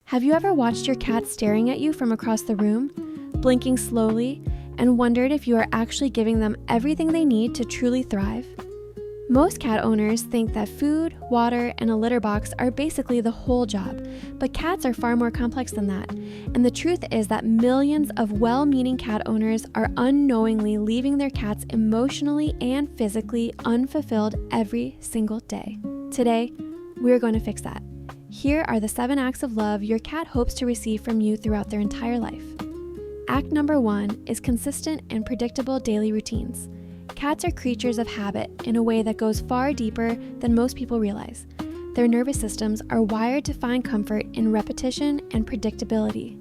Have you ever watched your cat staring at you from across the room, blinking slowly, and wondered if you are actually giving them everything they need to truly thrive? Most cat owners think that food, water, and a litter box are basically the whole job, but cats are far more complex than that. And the truth is that millions of well-meaning cat owners are unknowingly leaving their cats emotionally and physically unfulfilled every single day. Today, we're going to fix that. Here are the 7 acts of love your cat hopes to receive from you throughout their entire life. Act number 1 is consistent and predictable daily routines. Cats are creatures of habit in a way that goes far deeper than most people realize. Their nervous systems are wired to find comfort in repetition and predictability.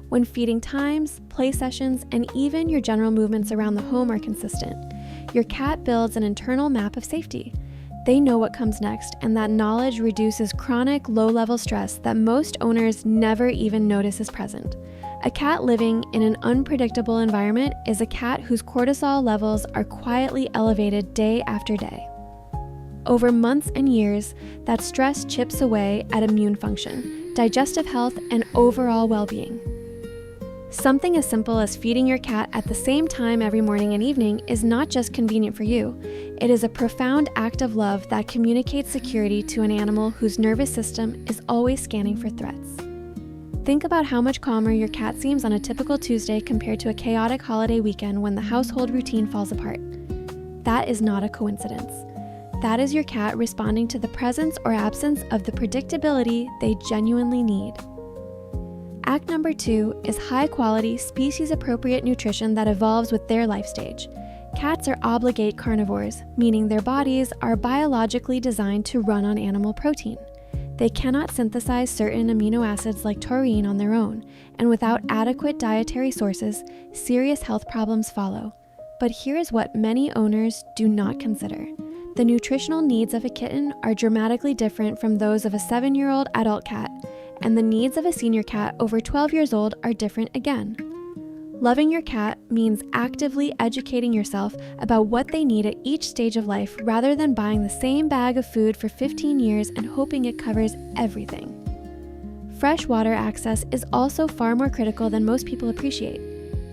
When feeding times, play sessions, and even your general movements around the home are consistent, your cat builds an internal map of safety. They know what comes next, and that knowledge reduces chronic low-level stress that most owners never even notice is present. A cat living in an unpredictable environment is a cat whose cortisol levels are quietly elevated day after day. Over months and years, that stress chips away at immune function, digestive health, and overall well-being. Something as simple as feeding your cat at the same time every morning and evening is not just convenient for you. It is a profound act of love that communicates security to an animal whose nervous system is always scanning for threats. Think about how much calmer your cat seems on a typical Tuesday compared to a chaotic holiday weekend when the household routine falls apart. That is not a coincidence. That is your cat responding to the presence or absence of the predictability they genuinely need. Act number 2 is high-quality, species-appropriate nutrition that evolves with their life stage. Cats are obligate carnivores, meaning their bodies are biologically designed to run on animal protein. They cannot synthesize certain amino acids like taurine on their own, and without adequate dietary sources, serious health problems follow. But here is what many owners do not consider. The nutritional needs of a kitten are dramatically different from those of a 7-year-old adult cat, and the needs of a senior cat over 12 years old are different again. Loving your cat means actively educating yourself about what they need at each stage of life rather than buying the same bag of food for 15 years and hoping it covers everything. Fresh water access is also far more critical than most people appreciate.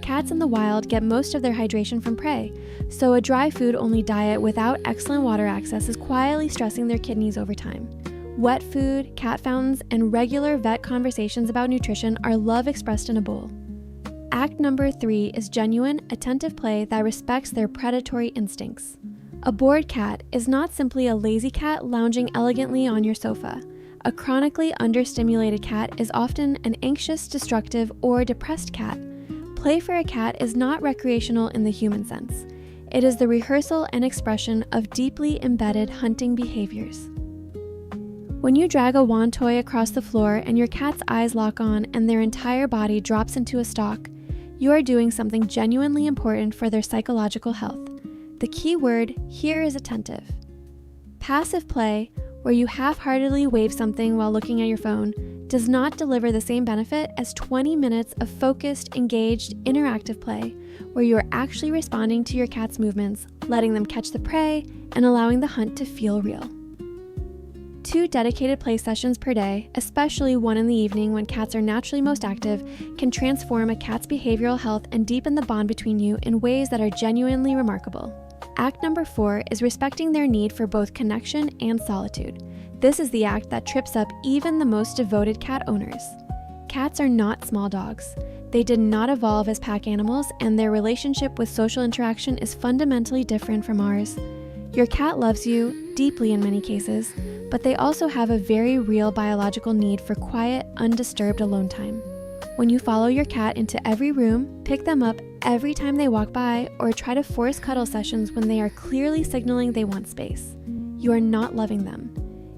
Cats in the wild get most of their hydration from prey, so a dry food-only diet without excellent water access is quietly stressing their kidneys over time. Wet food, cat fountains, and regular vet conversations about nutrition are love expressed in a bowl. Act number 3 is genuine, attentive play that respects their predatory instincts. A bored cat is not simply a lazy cat lounging elegantly on your sofa. A chronically understimulated cat is often an anxious, destructive, or depressed cat. Play for a cat is not recreational in the human sense. It is the rehearsal and expression of deeply embedded hunting behaviors. When you drag a wand toy across the floor and your cat's eyes lock on and their entire body drops into a stalk, you are doing something genuinely important for their psychological health. The key word here is attentive. Passive play, where you half-heartedly wave something while looking at your phone, does not deliver the same benefit as 20 minutes of focused, engaged, interactive play, where you are actually responding to your cat's movements, letting them catch the prey, and allowing the hunt to feel real. 2 dedicated play sessions per day, especially one in the evening when cats are naturally most active, can transform a cat's behavioral health and deepen the bond between you in ways that are genuinely remarkable. Act number 4 is respecting their need for both connection and solitude. This is the act that trips up even the most devoted cat owners. Cats are not small dogs. They did not evolve as pack animals, and their relationship with social interaction is fundamentally different from ours. Your cat loves you, deeply in many cases, but they also have a very real biological need for quiet, undisturbed alone time. When you follow your cat into every room, pick them up every time they walk by, or try to force cuddle sessions when they are clearly signaling they want space, you are not loving them.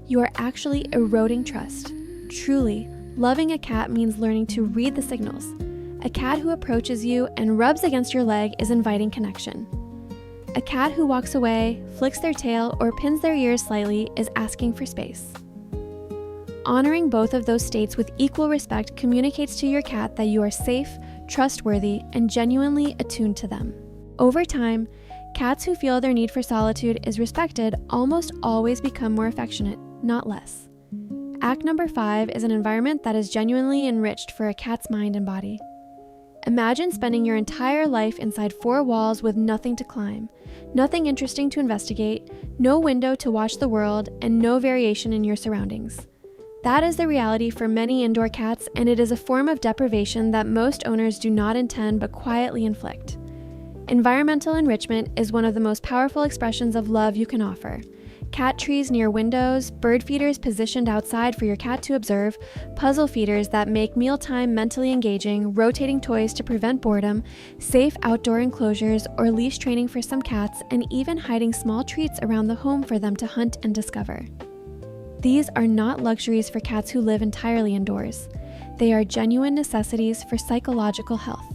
You are actually eroding trust. Truly, loving a cat means learning to read the signals. A cat who approaches you and rubs against your leg is inviting connection. A cat who walks away, flicks their tail, or pins their ears slightly is asking for space. Honoring both of those states with equal respect communicates to your cat that you are safe, trustworthy, and genuinely attuned to them. Over time, cats who feel their need for solitude is respected almost always become more affectionate, not less. Act number 5 is an environment that is genuinely enriched for a cat's mind and body. Imagine spending your entire life inside 4 walls with nothing to climb, nothing interesting to investigate, no window to watch the world, and no variation in your surroundings. That is the reality for many indoor cats, and it is a form of deprivation that most owners do not intend but quietly inflict. Environmental enrichment is one of the most powerful expressions of love you can offer. Cat trees near windows, bird feeders positioned outside for your cat to observe, puzzle feeders that make mealtime mentally engaging, rotating toys to prevent boredom, safe outdoor enclosures or leash training for some cats, and even hiding small treats around the home for them to hunt and discover. These are not luxuries for cats who live entirely indoors. They are genuine necessities for psychological health.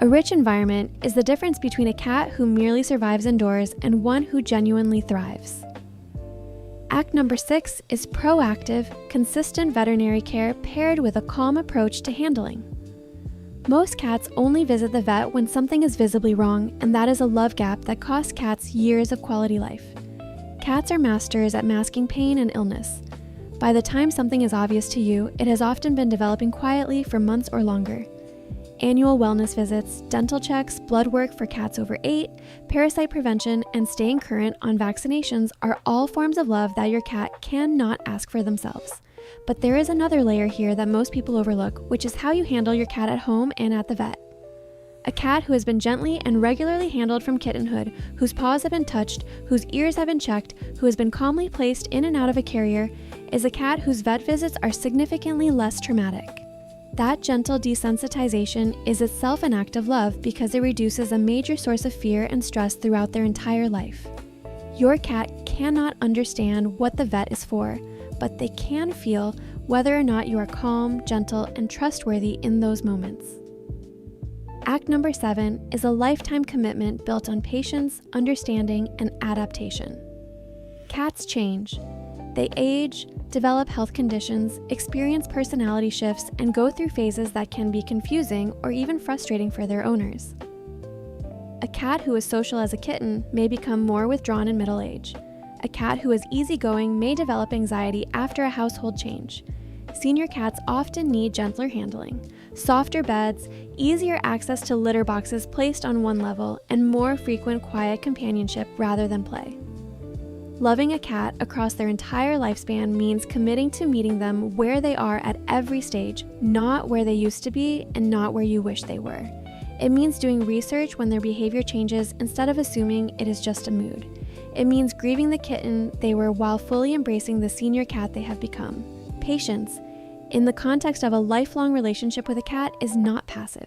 A rich environment is the difference between a cat who merely survives indoors and one who genuinely thrives. Act number 6 is proactive, consistent veterinary care paired with a calm approach to handling. Most cats only visit the vet when something is visibly wrong, and that is a love gap that costs cats years of quality life. Cats are masters at masking pain and illness. By the time something is obvious to you, it has often been developing quietly for months or longer. Annual wellness visits, dental checks, blood work for cats over 8, parasite prevention, and staying current on vaccinations are all forms of love that your cat cannot ask for themselves. But there is another layer here that most people overlook, which is how you handle your cat at home and at the vet. A cat who has been gently and regularly handled from kittenhood, whose paws have been touched, whose ears have been checked, who has been calmly placed in and out of a carrier, is a cat whose vet visits are significantly less traumatic. That gentle desensitization is itself an act of love because it reduces a major source of fear and stress throughout their entire life. Your cat cannot understand what the vet is for, but they can feel whether or not you are calm, gentle, and trustworthy in those moments. Act number 7 is a lifetime commitment built on patience, understanding, and adaptation. Cats change. They age, develop health conditions, experience personality shifts, and go through phases that can be confusing or even frustrating for their owners. A cat who is social as a kitten may become more withdrawn in middle age. A cat who is easygoing may develop anxiety after a household change. Senior cats often need gentler handling, softer beds, easier access to litter boxes placed on one level, and more frequent quiet companionship rather than play. Loving a cat across their entire lifespan means committing to meeting them where they are at every stage, not where they used to be and not where you wish they were. It means doing research when their behavior changes instead of assuming it is just a mood. It means grieving the kitten they were while fully embracing the senior cat they have become. Patience, in the context of a lifelong relationship with a cat, is not passive.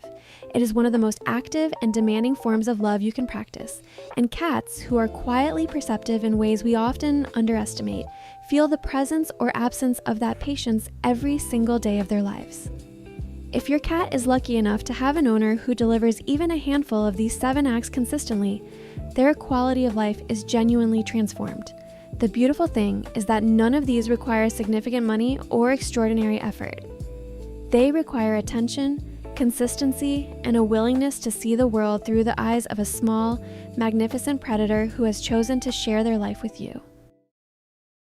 It is one of the most active and demanding forms of love you can practice, and cats, who are quietly perceptive in ways we often underestimate, feel the presence or absence of that patience every single day of their lives. If your cat is lucky enough to have an owner who delivers even a handful of these 7 acts consistently, their quality of life is genuinely transformed. The beautiful thing is that none of these require significant money or extraordinary effort. They require attention, consistency, and a willingness to see the world through the eyes of a small, magnificent predator who has chosen to share their life with you.